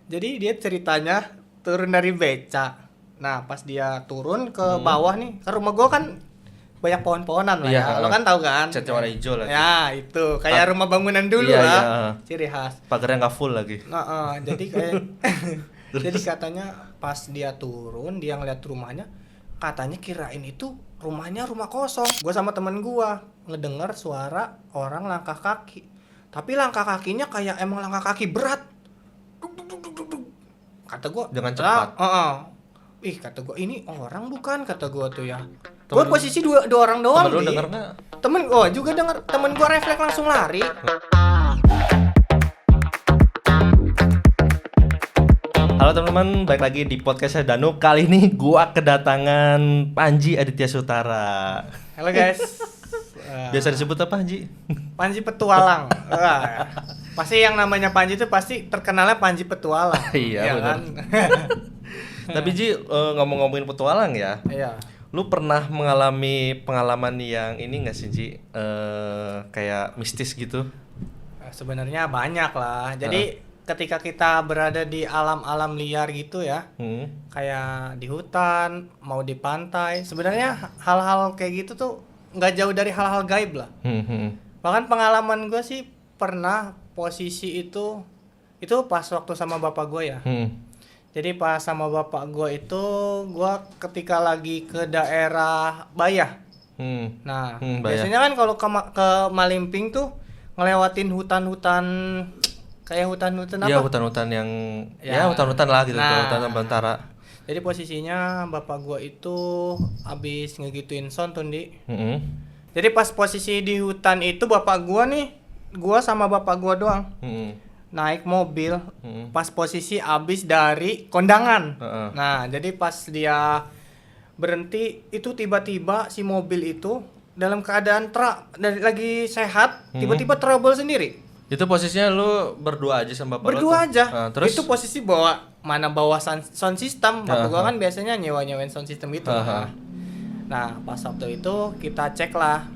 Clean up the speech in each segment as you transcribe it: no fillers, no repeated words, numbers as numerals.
Jadi dia ceritanya turun dari beca. Nah, pas dia turun ke bawah nih, kan rumah gua kan banyak pohon-pohonan lah ya. Lo kan tahu kan? Catnya warna hijau lagi. Ya, itu kayak rumah bangunan dulu iya, lah. Iya. Ciri khas. Pagarnya nggak full lagi. Nah, jadi kayak jadi katanya pas dia turun, dia ngeliat rumahnya, katanya kirain itu rumahnya rumah kosong. Gua sama temen gua ngedengar suara orang langkah kaki. Tapi langkah kakinya kayak emang langkah kaki berat. Duk, duk, duk, duk, duk, duk. Kata gua dengan cepat. Ih, kata gua ini orang bukan, kata gua tuh ya. Gua posisi dua orang doang. Temen lu denger nggak? Temen juga denger. Temen gua refleks langsung lari. Halo teman-teman, balik lagi di podcastnya Danu. Kali ini gua kedatangan Panji Aditya Sutara. Halo guys. Biasa disebut apa Panji? Panji Petualang. Pasti yang namanya Panji itu pasti terkenalnya Panji Petualang. Iya benar. Kan? Tapi Ji, ngomong-ngomongin petualang ya. Iya. Lu pernah mengalami pengalaman yang ini nggak sih Ji? Kayak mistis gitu? Sebenarnya banyak lah. Jadi ketika kita berada di alam-alam liar gitu ya, kayak di hutan, mau di pantai, sebenarnya hal-hal kayak gitu tuh nggak jauh dari hal-hal gaib lah. Bahkan pengalaman gue sih pernah posisi itu pas waktu sama bapak gue ya. Jadi pas sama bapak gue itu, gue ketika lagi ke daerah Bayah. Nah, biasanya kan kalau ke Malimping tuh ngelewatin hutan-hutan, kayak hutan-hutan apa? Iya, hutan-hutan yang hutan-hutan lah gitu, hutan Bantara. Jadi posisinya bapak gua itu abis ngegituin son tuh, Di. Jadi pas posisi di hutan itu bapak gua nih, gua sama bapak gua doang. Naik mobil, pas posisi abis dari kondangan. Nah, jadi pas dia berhenti itu tiba-tiba si mobil itu dalam keadaan lagi sehat, tiba-tiba trouble sendiri. Itu posisinya lu berdua aja sama bapak lu? Berdua aja. Terus? Itu posisi bawa sound system. Bapak gua kan biasanya nyewain sound system gitu. Nah, pas waktu itu kita cek lah.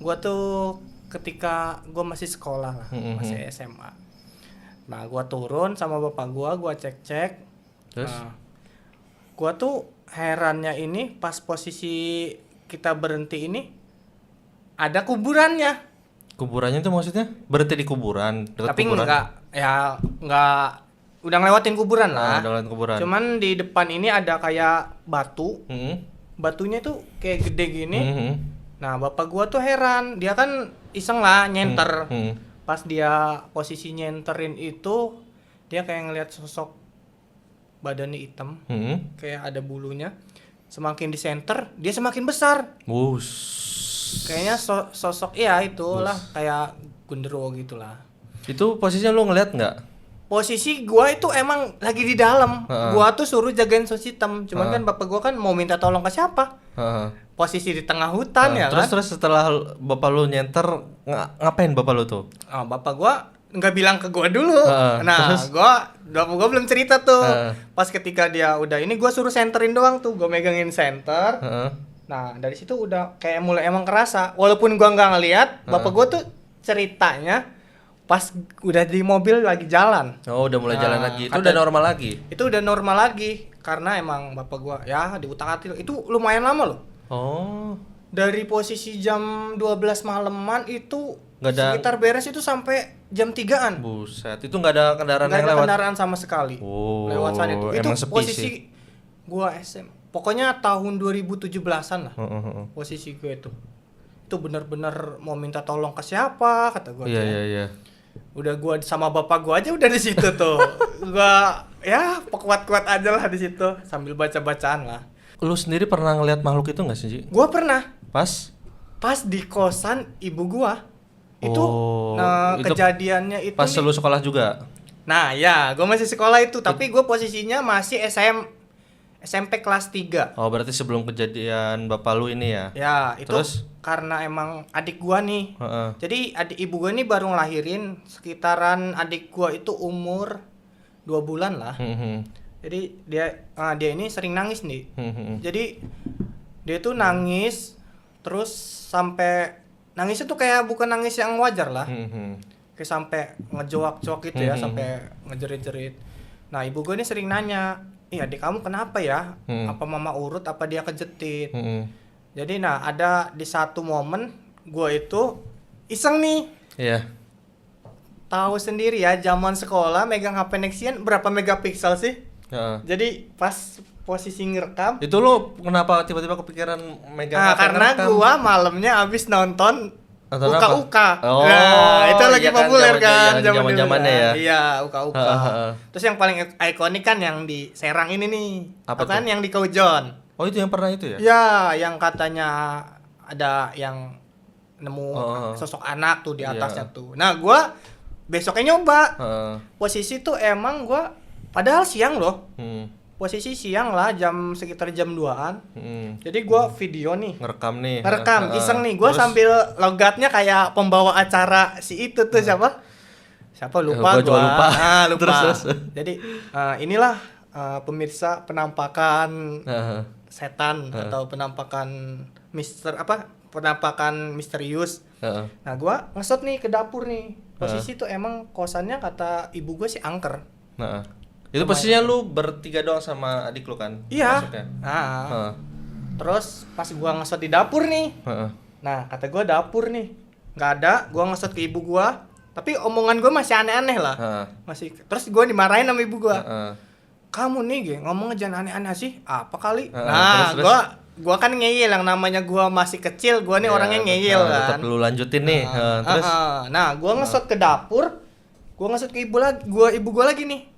Gua tuh ketika gua masih sekolah lah, masih SMA. Nah, gua turun sama bapak gua cek-cek. Terus? Nah, gua tuh herannya ini pas posisi kita berhenti ini ada kuburannya. Kuburannya tuh maksudnya berhenti di kuburan, dekat tapi kuburan? enggak udah ngelewatin kuburan lah. Udah ngelewatin kuburan. Cuman di depan ini ada kayak batu. Batunya tuh kayak gede gini. Nah, bapak gua tuh heran, dia kan iseng lah nyenter. Pas dia posisi nyenterin itu, dia kayak ngelihat sosok badannya hitam, kayak ada bulunya. Semakin disenter, dia semakin besar. Kayaknya sosok itulah kayak genderuwo gitulah. Itu posisinya lu ngeliat nggak? Posisi gua itu emang lagi di dalam. Gua tuh suruh jagain sound system. Cuman kan bapak gua kan mau minta tolong ke siapa? Posisi di tengah hutan ya kan. Terus setelah bapak lu nyenter ngapain bapak lu tuh? Bapak gua nggak bilang ke gua dulu. Bapak gua belum cerita tuh. Pas ketika dia udah ini, gua suruh senterin doang tuh. Gua megangin senter. Nah, dari situ udah kayak mulai emang kerasa. Walaupun gua nggak ngelihat, bapak gua tuh ceritanya pas udah di mobil lagi jalan. Oh, udah mulai jalan lagi. Itu udah normal lagi? Itu udah normal lagi. Karena emang bapak gua ya diutak-atik. Itu lumayan lama loh. Oh. Dari posisi jam 12 malaman itu sekitar beres itu sampai jam 3-an. Buset, itu nggak ada kendaraan yang lewat? Nggak ada kendaraan sama sekali. Lewat sana itu. Itu sepi posisi sih. Gua SM. Pokoknya tahun 2017-an lah. Posisi gue itu. Itu benar-benar mau minta tolong ke siapa, kata gua. Iya. Udah gua sama bapak gua aja udah di situ tuh. Gua ya kuat-kuat aja lah di situ sambil baca-bacaan lah. Lu sendiri pernah ngelihat makhluk itu nggak sih, Ji? Gua pernah. Pas di kosan ibu gua. Itu kejadiannya itu pas lu sekolah juga? Nah, ya, gua masih sekolah itu, tapi gua posisinya masih SMP kelas 3. Oh, berarti sebelum kejadian bapak lu ini ya? Ya, itu terus? Karena emang adik gua nih. Jadi adik ibu gua nih baru ngelahirin, sekitaran adik gua itu umur 2 bulan lah. Jadi dia ini sering nangis nih. Jadi dia tuh nangis terus sampai nangisnya tuh kayak bukan nangis yang wajar lah. Kayak sampai ngejoak-joak gitu ya, sampai ngejerit-jerit. Nah ibu gue ini sering nanya, adik kamu kenapa ya? Apa mama urut, apa dia kejetit? Jadi nah ada di satu momen gue itu iseng nih. Iya. Tahu sendiri ya, zaman sekolah megang HP Nexian berapa megapiksel sih? Jadi pas posisi ngerekam. Itu lu kenapa tiba-tiba kepikiran megang HP karena ngerekam? gua malamnya abis nonton Nonton Uka-Uka. apa? Oh, nah, itu lagi iya kan, populer kan zaman-zamannya ya. Iya, Uka-Uka. Terus yang paling ikonik kan yang di Serang ini nih. Apa kan tuh? yang di Kaujon. Oh, itu yang pernah itu ya? Ya, yang katanya ada yang nemu sosok anak tuh di atasnya tuh. Nah, gua besoknya nyoba. Posisi tuh emang gua padahal siang loh. Posisi siang lah, sekitar jam 2-an. Jadi gua video nih. Ngerekam, iseng nih. Gua sambil logatnya kayak pembawa acara si itu tuh siapa? Siapa lupa gua. Lupa. Lupa. Terus. Jadi inilah pemirsa penampakan setan atau penampakan penampakan misterius. Nah, gua ngesot nih ke dapur nih. Posisi tuh emang kosannya kata ibu gua sih angker. Itu posisinya lu bertiga doang sama adik lu kan? Iya. Terus pas gua ngesot di dapur nih. Nah, kata gua dapur nih. Nggak ada, gua ngesot ke ibu gua. Tapi omongan gua masih aneh-aneh lah. Masih. Terus gua dimarahin sama ibu gua. Kamu nih, ngomongnya jangan aneh-aneh sih. Apa kali? Terus. Gua kan ngeyel, yang namanya gua masih kecil, gua nih orangnya ngeyel kan. Tetap lu lanjutin nih. Terus. Nah, gua ngesot ke dapur. Gua ngesot ke ibu gua lagi nih.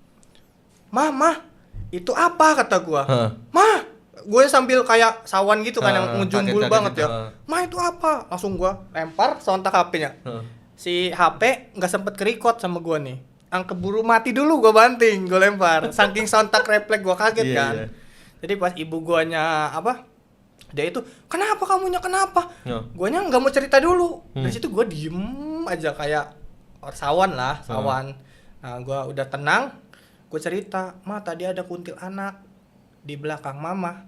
Mah, itu apa kata gua? Mah, gue sambil kayak sawan gitu kan yang ngejumbul banget ya. Mah, itu apa? Langsung gua lempar sontak HP-nya. Si HP nggak sempet ke-record sama gua nih. Keburu mati dulu gua banting, gua lempar. Saking sontak refleks gua kaget kan. Jadi pas ibu guanya dia itu, kenapa kamunya kenapa? Guanya nggak mau cerita dulu. Dari situ gua diem aja kayak sawan. Nah, gua udah tenang. Gue cerita, Ma tadi ada kuntilanak di belakang Mama.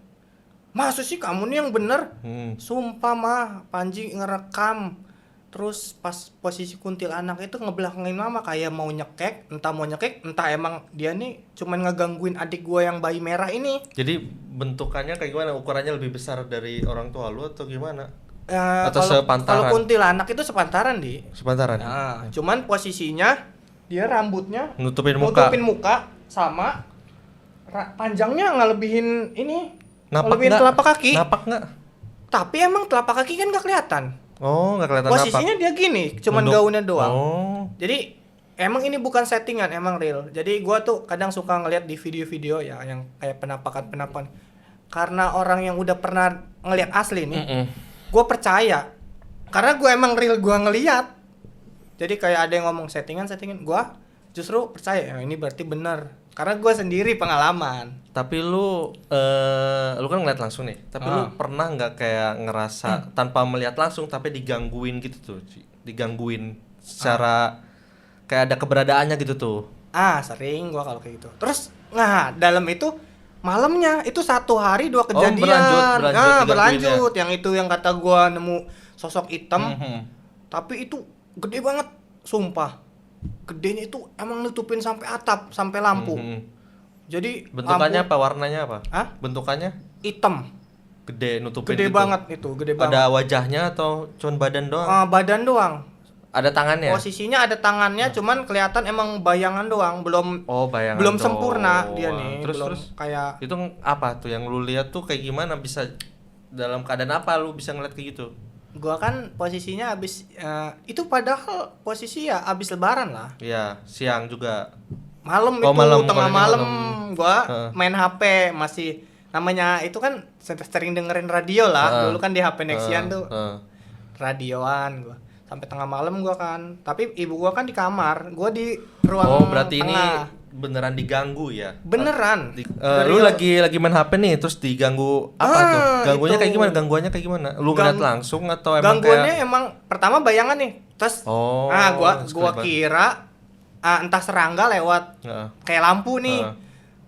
Masa sih kamu nih yang bener? Sumpah Ma, Panji ngerekam. Terus pas posisi kuntilanak itu ngebelakangin Mama kayak mau nyekek, entah emang dia nih cuman ngegangguin adik gue yang bayi merah ini. Jadi bentukannya kayak gimana? Ukurannya lebih besar dari orang tua lu atau gimana? Atau sepantaran? Kalau kuntilanak itu sepantaran, Di. Sepantaran? Nah, cuman posisinya dia rambutnya nutupin muka sama panjangnya ngelebihin ini, ngelebihin telapak kaki. Napak nggak? Tapi emang telapak kaki kan nggak kelihatan. Oh, nggak kelihatan. Posisinya dia gini, cuman gaunnya doang. Jadi emang ini bukan settingan, emang real. Jadi gua tuh kadang suka ngeliat di video-video ya yang kayak penampakan. Karena orang yang udah pernah ngeliat asli nih, gua percaya. Karena gua emang real, gua ngeliat. Jadi kayak ada yang ngomong settingan, gua justru percaya ini berarti benar. Karena gua sendiri pengalaman. Tapi lu kan ngeliat langsung nih. Tapi lu pernah nggak kayak ngerasa tanpa melihat langsung tapi digangguin gitu tuh? Digangguin secara kayak ada keberadaannya gitu tuh? Sering gua kalau kayak gitu. Terus dalam itu malamnya itu 1 hari 2 kejadian. Berlanjut. Yang itu yang kata gua nemu sosok hitam. Tapi itu gede banget, sumpah. Gedenya itu emang nutupin sampai atap, sampai lampu. Jadi bentukannya apa? Warnanya apa? Bentukannya? Hitam. Gede, nutupin gede gitu. Banget itu, gede banget. Ada wajahnya atau cuman badan doang? Badan doang. Ada tangannya? Posisinya ada tangannya, cuman kelihatan emang bayangan doang, belum sempurna dia nih. Terus kayak itu apa tuh yang lu lihat tuh kayak gimana, bisa dalam keadaan apa lu bisa ngeliat kayak gitu? Gua kan posisinya habis itu padahal posisi ya habis lebaran lah. Iya, siang juga. Malam tengah malam gua main HP, masih namanya itu kan sering dengerin radio lah. Dulu kan di HP Nexian tuh. Radioan gua. Sampai tengah malam gua kan. Tapi ibu gua kan di kamar, gua di ruang berarti tengah. Ini beneran diganggu ya? Beneran. Lu lagi main HP nih terus diganggu apa tuh? Gangguannya kayak gimana? Gangguannya kayak gimana? Lu ngeliat langsung atau emang gangguannya emang pertama bayangan nih. Terus gua kira entah serangga lewat kayak lampu nih.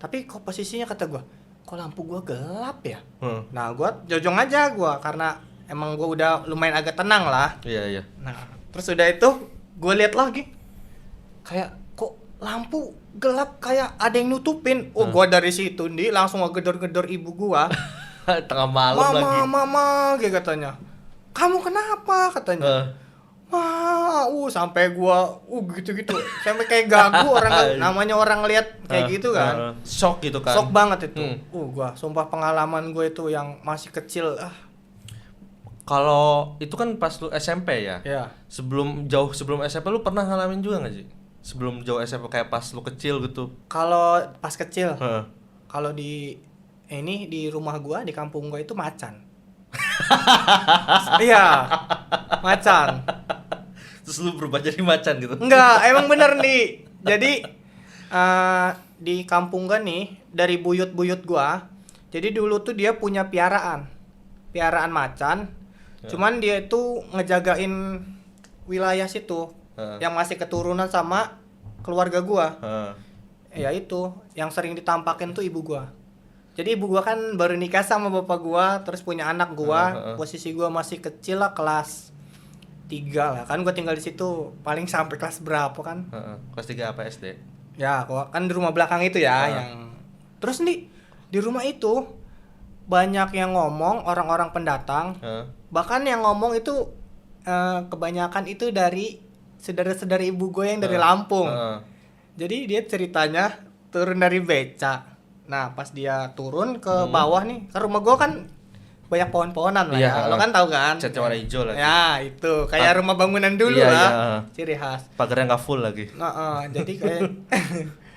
Tapi kok posisinya kata gua, kok lampu gua gelap ya? Nah, gua jojong aja karena emang gua udah lumayan agak tenang lah. Iya. Nah, terus udah itu gua lihat lagi. Kayak kok lampu gelap kayak ada yang nutupin. Oh, gua dari situ nih langsung ngegedor-gedor ibu gua. Tengah malam lagi. Mama, kayak katanya. Kamu kenapa? Katanya. Sampai gua gitu-gitu. Sampai kayak gagu orang namanya orang lihat kayak gitu kan. Shock gitu kan. Shock banget itu. Gua sumpah pengalaman gue itu yang masih kecil. Kalau itu kan pas lu SMP ya? Ya. Sebelum SMP lu pernah ngalamin juga enggak sih? Sebelum jauh SMP kayak pas lu kecil gitu. Kalau pas kecil. Kalau di rumah gua, di kampung gua itu macan. Iya. Macan. Terus lu berubah jadi macan gitu? Enggak, emang bener nih. Jadi di kampung gua nih, dari buyut-buyut gua, jadi dulu tuh dia punya piaraan macan. Cuman dia itu ngejagain wilayah situ yang masih keturunan sama keluarga gua. Ya itu, yang sering ditampakin tuh ibu gua. Jadi ibu gua kan baru nikah sama bapak gua, terus punya anak gua. Posisi gua masih kecil lah, kelas 3 lah. Kan gua tinggal di situ paling sampai kelas berapa kan? Kelas 3 apa SD? Ya, kan di rumah belakang itu ya yang. Terus nih di rumah itu banyak yang ngomong, orang-orang pendatang. Bahkan yang ngomong itu kebanyakan itu dari saudara-saudara ibu gue yang dari Lampung. Jadi dia ceritanya turun dari beca. Nah, pas dia turun ke bawah nih, ke rumah gue kan banyak pohon-pohonan lah ya. Lo kan tahu kan? Catnya warna hijau lagi. Ya, itu kayak rumah bangunan dulu lah. Ciri khas. Pagarnya nggak full lagi. Jadi kayak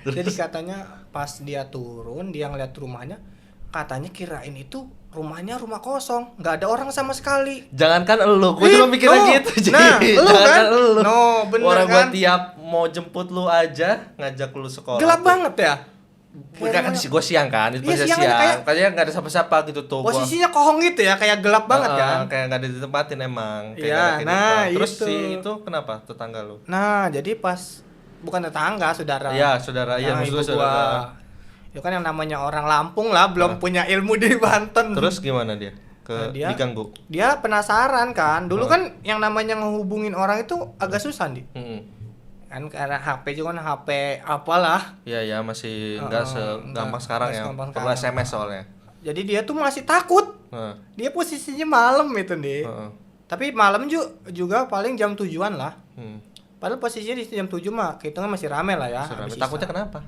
jadi katanya pas dia turun, dia ngeliat rumahnya, katanya kirain itu rumahnya rumah kosong, nggak ada orang sama sekali. Jangankan elu, gue juga mikirnya gitu. Nah, lu kan? Elu. Bener orang kan? Gua tiap mau jemput lu aja, ngajak lu sekolah. Gelap banget ya? Bukan kan gue siang kan, itu iya, siang. Kayaknya nggak ada siapa-siapa gitu tuh. Posisinya kohong gitu ya, kayak gelap banget kan? Kayak nggak ada ditempatin emang. Iya, terus itu kenapa tetangga lu? Nah, jadi pas bukan tetangga, saudara. Iya, saudara. Iya, maksud gue saudara. Itu kan yang namanya orang Lampung lah, belum punya ilmu di Banten. Terus gimana dia? Diganggu? Dia penasaran kan. Dulu kan yang namanya ngehubungin orang itu agak susah nih. Kan karena HP juga kan HP apalah. Iya, masih enggak segampang sekarang ya. Perlu SMS soalnya. Jadi dia tuh masih takut. Dia posisinya malam itu nih. Tapi malam juga paling jam 7-an lah. Padahal posisinya di jam 7 mah kita kan masih rame lah ya. Takutnya kenapa?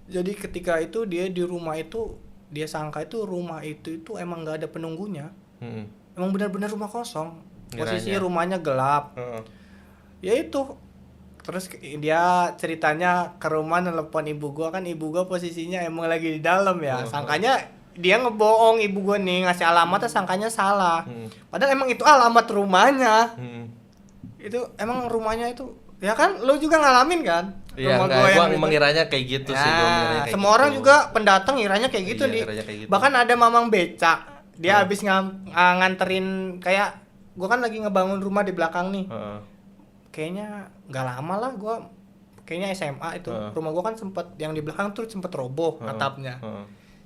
Jadi ketika itu dia di rumah itu, dia sangka itu rumah itu emang nggak ada penunggunya. Emang benar-benar rumah kosong. Posisinya rumahnya gelap. Ya itu. Terus dia ceritanya ke rumah nelpon ibu gua, kan ibu gua posisinya emang lagi di dalam ya. Sangkanya dia ngebohong ibu gua nih, ngasih alamatnya sangkanya salah. Padahal emang itu alamat rumahnya. Itu emang rumahnya itu, ya kan lu juga ngalamin kan? Iya, gua mengiranya kayak gitu sih. Semua orang juga pendatang ngiranya kayak gitu nih. Bahkan ada mamang becak, dia habis nganterin, kayak gua kan lagi ngebangun rumah di belakang nih. Kayaknya nggak lama lah gua, kayaknya SMA itu. Rumah gua kan yang di belakang tuh sempet roboh atapnya.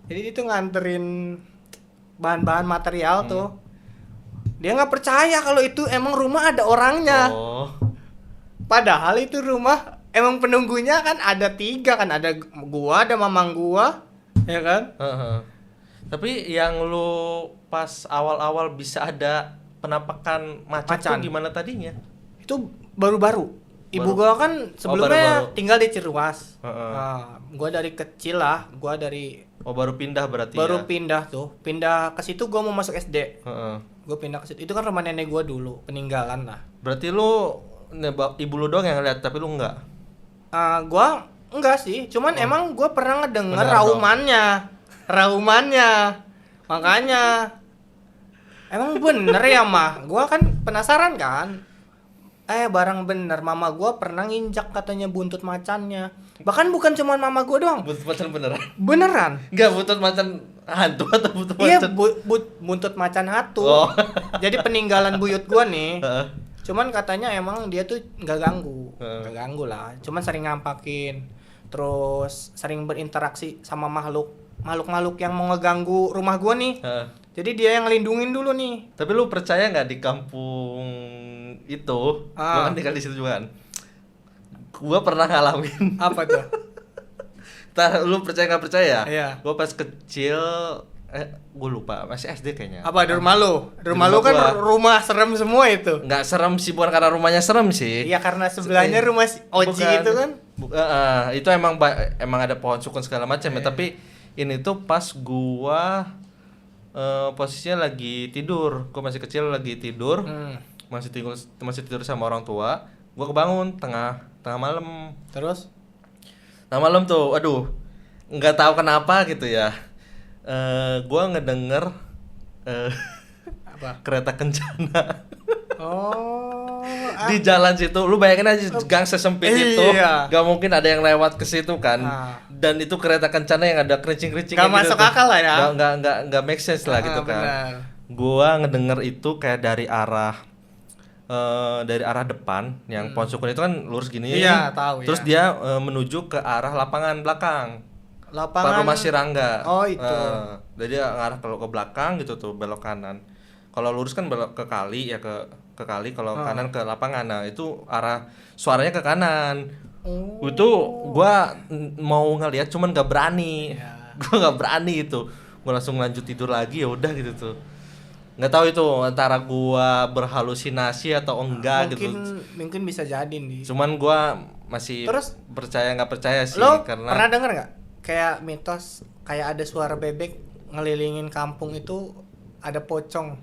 Jadi itu nganterin bahan-bahan material tuh. Dia nggak percaya kalau itu emang rumah ada orangnya. Padahal itu rumah emang penunggunya kan ada 3 kan, ada gua, ada mamang gua, ya kan? Tapi yang lu pas awal-awal bisa ada penampakan macan tuh gimana tadinya? Itu baru-baru. Ibu gua kan sebelumnya tinggal di Ciruas. Gua dari kecil lah, baru pindah berarti baru pindah tuh. Pindah ke situ gua mau masuk SD. Gua pindah ke situ. Itu kan rumah nenek gua dulu, peninggalan lah. Berarti lu ibu lu doang yang lihat, tapi lu enggak? Gua enggak sih, cuman emang gua pernah ngedenger raumannya. Makanya emang bener ya mah, gua kan penasaran kan. Barang bener, mama gua pernah nginjak katanya buntut macannya. Bahkan bukan cuma mama gua doang. Buntut macan beneran? Beneran. Enggak, buntut macan hantu atau buntut macan? Iya, buntut macan hantu. Jadi peninggalan buyut gua nih. Cuman katanya emang dia tuh nggak ganggu lah. Cuman sering ngampakin, terus sering berinteraksi sama makhluk yang mau ngeganggu rumah gua nih. Jadi dia yang ngelindungin dulu nih. Tapi lu percaya nggak di kampung itu? Gua kan tinggal di situ juga kan. Gua pernah ngalamin. Apa tuh? Lu percaya nggak percaya? Iya. Gue pas kecil, gue lupa, masih SD kayaknya. Apa di rumah lu? Di rumah lu kan rumah serem semua itu. Nggak serem sih, bukan karena rumahnya serem sih. Iya, karena sebelahnya rumah si Oji itu kan. Itu emang ada pohon sukun segala macam ya. Tapi ini tuh pas gua posisinya lagi tidur. Gua masih kecil lagi tidur. Masih tidur sama orang tua. Gua kebangun tengah malam. Terus? Tengah malam tuh, aduh, nggak tahu kenapa gitu ya. Gua ngedenger Apa? kereta kencana. Oh, Di jalan situ, lu bayangin aja gang sesempit itu, gak mungkin ada yang lewat ke situ kan. Dan itu kereta kencana yang ada kerincing-kerincing. Gak masuk akal lah ya. Gak make sense lah gitu kan. Benar. Gua ngedenger itu kayak dari arah depan, yang pohon sukun itu kan lurus gini. Iya, tahu. Terus dia menuju ke arah lapangan belakang. Lapangan Rumah Sirangga. Oh, itu. Jadi ngarah kalau ke belakang gitu tuh, belok kanan. Kalau lurus kan belok ke kali ya, ke kali. Kalau kanan ke lapangan. Nah itu arah suaranya ke kanan. Itu gua mau ngeliat cuman gak berani. Gua gak berani itu. Gua langsung lanjut tidur lagi, ya udah gitu tuh. Nggak tahu itu antara gua berhalusinasi atau enggak gitu. Mungkin bisa jadi nih. Cuman gua masih percaya nggak percaya sih. Lo karena pernah denger nggak kayak mitos kayak ada suara bebek ngelilingin kampung itu ada pocong?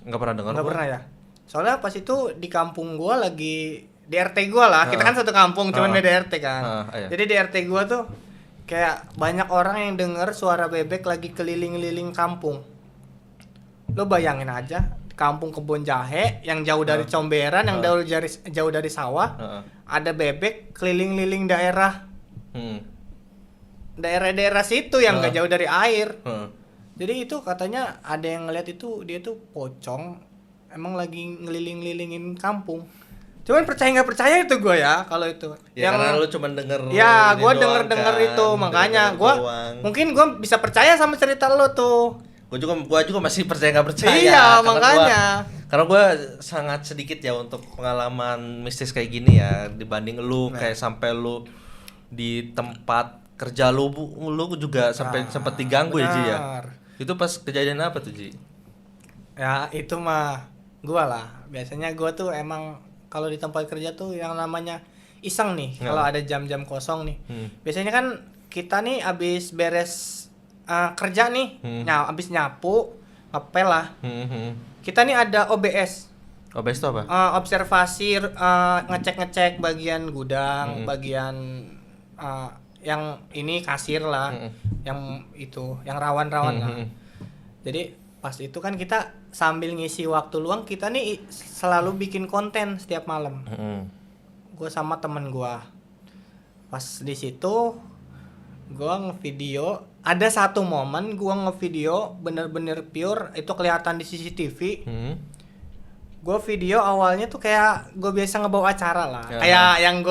Nggak pernah dengar. Nggak pernah ya. Soalnya pas itu di kampung gua lagi di RT gua lah. Kita kan satu kampung, cuman beda RT kan. Iya. Jadi di RT gua tuh kayak banyak orang yang denger suara bebek lagi keliling-liling kampung. Lo bayangin aja, kampung kebun jahe yang jauh dari comberan, yang jauh dari sawah, ada bebek keliling-liling daerah. Daerah-daerah situ yang nggak jauh dari air. Jadi itu katanya ada yang ngeliat itu, dia tuh pocong emang lagi ngeliling-lilingin kampung. Cuman percaya nggak percaya itu gue ya kalau itu. Ya yang, karena lu cuma denger. Ya gue denger itu, makanya gue mungkin gue bisa percaya sama cerita lo tuh. Gue juga masih percaya nggak percaya. Iya, makanya. Karena gue sangat sedikit ya untuk pengalaman mistis kayak gini ya, dibanding lu kayak sampai lu di tempat kerja lu juga sempat diganggu ya Ji ya. Itu pas kejadian apa tuh Ji? Ya itu mah gua lah. Biasanya gua tuh emang kalau di tempat kerja tuh yang namanya iseng nih. Kalau ada jam-jam kosong nih. Biasanya kan kita nih abis beres kerja nih, abis nyapu, ngepel lah. Kita nih ada OBS. OBS itu apa? Observasi, ngecek-ngecek bagian gudang, bagian yang ini kasir lah, yang itu, yang rawan-rawan lah. Jadi pas itu kan kita sambil ngisi waktu luang, kita nih selalu bikin konten setiap malam. Gue sama temen gue, pas di situ gue ngevideo. Ada satu momen gue ngevideo bener-bener pure, itu kelihatan di CCTV. Gue video awalnya tuh kayak gue biasa ngebawa acara lah, kayak yang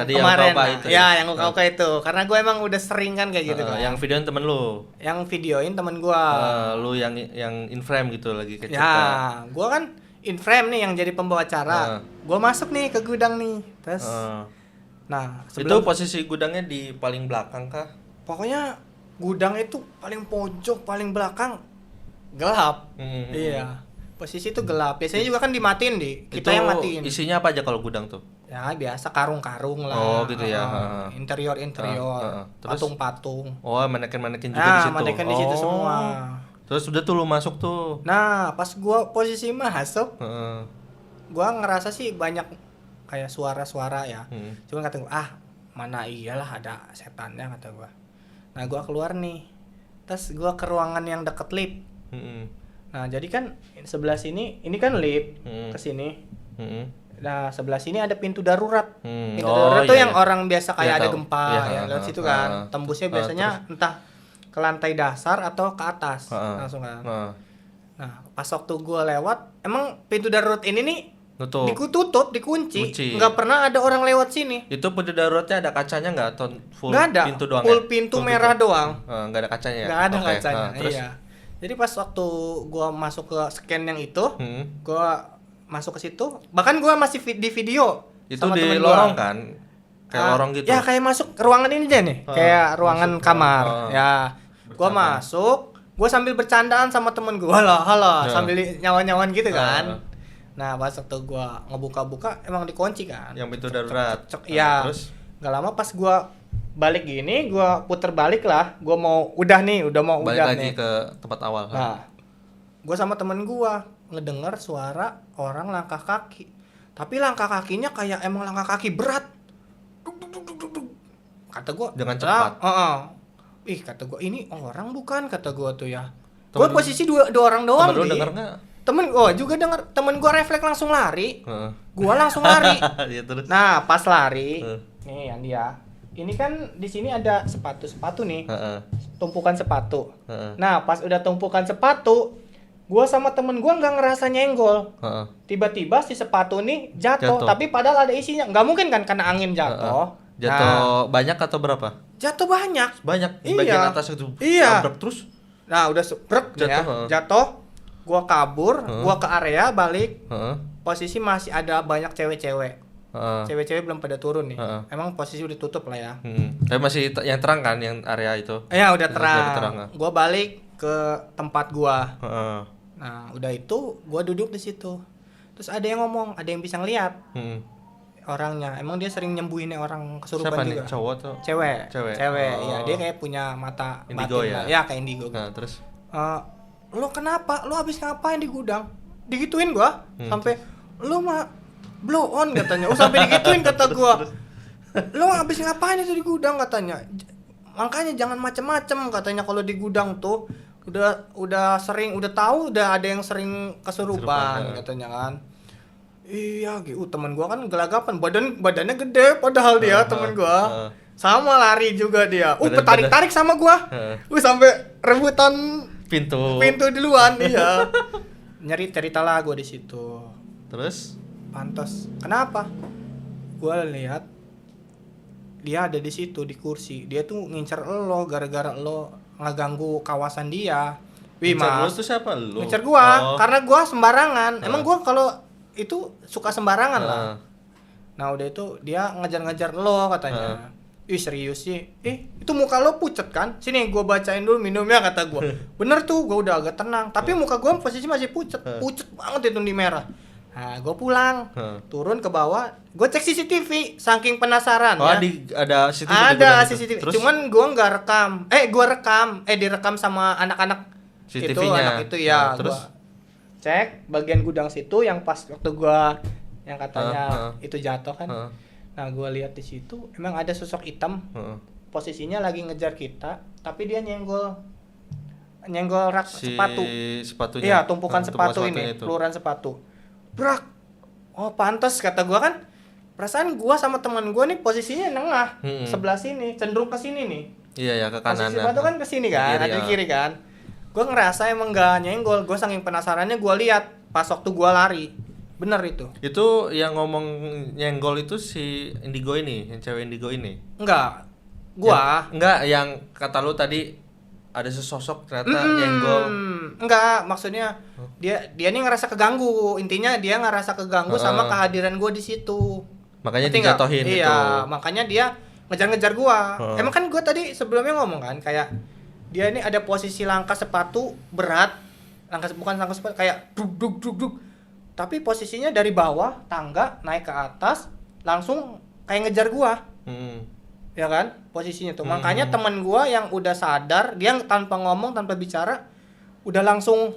tadi kemarin yang yang kau itu, karena gue emang udah sering kan kayak gitu kan. Yang videoin temen lu? Yang videoin temen gue. Lu yang in frame gitu lagi kecil. Ya, gue kan in frame nih yang jadi pembawa acara. Gue masuk nih ke gudang nih, terus. Nah, itu posisi gudangnya di paling belakang kah? Pokoknya gudang itu paling pojok, paling belakang, gelap. Iya. Posisi itu gelap. Biasanya juga kan dimatiin kita yang matiin. Isinya apa aja kalau gudang tuh? Ya biasa karung-karung lah. Oh gitu ya. Interior, patung-patung. Oh manekin juga di situ. Manekin di situ semua. Terus udah tuh lu masuk tuh. Nah pas gua posisi masuk, gua ngerasa sih banyak kayak suara-suara ya. Cuman kata gua, mana iyalah ada setannya kata gua. Nah gua keluar nih. Terus gua ke ruangan yang deket lift. Nah jadi kan sebelah sini, ini kan lift ke sini. Nah sebelah sini ada pintu darurat. Pintu darurat tuh yang orang biasa kayak ada gempa ya lewat situ kan. Tembusnya biasanya entah ke lantai dasar atau ke atas langsung kan. Nah pas waktu gua lewat, emang pintu darurat ini nih ditutup, dikunci. Nggak pernah ada orang lewat sini. Itu pintu daruratnya ada kacanya nggak atau full ada. Pintu doang? Full pintu merah doang. Nggak ada kacanya. Nggak ada kacanya. Iya. Jadi pas waktu gua masuk ke scan yang itu, gua masuk ke situ, bahkan gua masih di video itu di lorong kan? Kayak lorong gitu. Ya kayak masuk ke ruangan ini aja nih, kayak ruangan kamar. Ya, gua masuk, gua sambil bercandaan sama temen gua, halo, sambil nyawan-nyawan gitu kan. Nah, pas waktu gua ngebuka-buka emang dikunci kan. Yang pintu darurat. Iya. Terus nggak lama pas gua balik gini, gua puter balik lah, gua mau udah nih. Balik lagi ke tempat awal. Nah, gua sama temen gua ngedengar suara orang langkah kaki. Tapi langkah kakinya kayak emang langkah kaki berat. Duk. Kata gua dengan cepat. Ih, kata gua ini orang bukan, kata gua tuh ya. Gua posisi dua orang doang. Temen lu denger nggak? Temen gua juga denger. Temen gua refleks langsung lari. Gua langsung lari. Ya, terus. Nah, pas lari, nih yang dia. Ini kan di sini ada sepatu nih. Tumpukan sepatu. Nah, pas udah tumpukan sepatu, gua sama temen gua nggak ngerasa nyenggol. Tiba-tiba si sepatu nih jatuh. Tapi padahal ada isinya. Nggak mungkin kan karena angin jatuh. Jatuh banyak atau berapa? Jatuh banyak. Di bagian atas itu. Iya. Terus? Nah, udah jatuh. Gua kabur, gua ke area balik. Posisi masih ada banyak cewek-cewek. Cewek-cewek belum pada turun nih. Emang posisi udah tutup lah ya. Tapi masih yang terang kan yang area itu? Iya, udah terang. Gua balik ke tempat gua. Nah, udah itu gua duduk di situ. Terus ada yang ngomong, ada yang bisa ngeliat orangnya. Emang dia sering nyembuhin orang kesurupan siapa juga. Nih? Cowok atau? Cewek. Ya, dia kayak punya mata indigo batin. Ya, kayak indigo. Nah, terus? Lo kenapa? Lo habis ngapain di gudang? Digituin gua. Sampai lo mah blow on katanya. Sampai digituin kata gua. Lo habis ngapain itu di gudang katanya. Makanya jangan macem-macem katanya kalau di gudang tuh udah sering, udah tahu udah ada yang sering kesurupan katanya kan. Iya gitu, teman gua kan gelagapan, badannya gede padahal dia teman gua. Sama lari juga dia. Tarik sama gua. Sampai rebutan pintu duluan. Iya. Cerita lah gua di situ. Terus? Pantas. Kenapa? Gua lihat dia ada di situ di kursi. Dia tuh ngincer lo gara-gara lo ngeganggu kawasan dia. Wih, Mas. Lu tuh siapa lu? Ngincer gua karena gua sembarangan. Emang gua kalau itu suka sembarangan lah. Nah, udah itu dia ngejar-ngejar lo katanya. Ih, serius sih. Itu muka lo pucet kan? Sini gua bacain dulu minumnya kata gua. Bener tuh, gua udah agak tenang. Tapi muka gua posisi masih pucet. Pucet banget itu di merah. Nah, gue pulang, turun ke bawah, gue cek CCTV, saking penasaran ya. Ada CCTV. Ada CCTV. Terus? Cuman gue nggak rekam. Direkam sama anak-anak itu, anak itu ya. Terus gua cek bagian gudang situ yang pas waktu gue yang katanya itu jatuh kan. Nah, gue lihat di situ, emang ada sosok hitam, posisinya lagi ngejar kita, tapi dia nyenggol rak sepatu. Sepatunya. Iya, tumpukan sepatu ini, peluruan sepatu. Brak. Oh, pantas kata gua kan. Perasaan gua sama teman gua nih posisinya nengah, sebelah sini, cenderung ke sini nih. Iya ya, ke kanan. Posisi sepatu kan ke sini kan, ada di kiri kan. Gua ngerasa emang enggak nyenggol, gua saking penasarannya gua lihat pas waktu gua lari. Bener itu. Itu yang ngomong nyenggol itu si Indigo ini, yang cewek Indigo ini. Enggak. Gua. Enggak, yang kata lu tadi ada sesosok ternyata nyenggol. Enggak, maksudnya dia nih ngerasa keganggu. Intinya dia ngerasa keganggu sama kehadiran gua di situ. Makanya dijatuhin gitu. Iya, makanya dia ngejar-ngejar gua. Emang kan gua tadi sebelumnya ngomong kan kayak dia ini ada posisi langkah sepatu berat. Bukan langkah sepatu kayak duk. Tapi posisinya dari bawah tangga naik ke atas langsung kayak ngejar gua. Ya kan posisinya tuh. Makanya teman gua yang udah sadar, dia tanpa ngomong, tanpa bicara udah langsung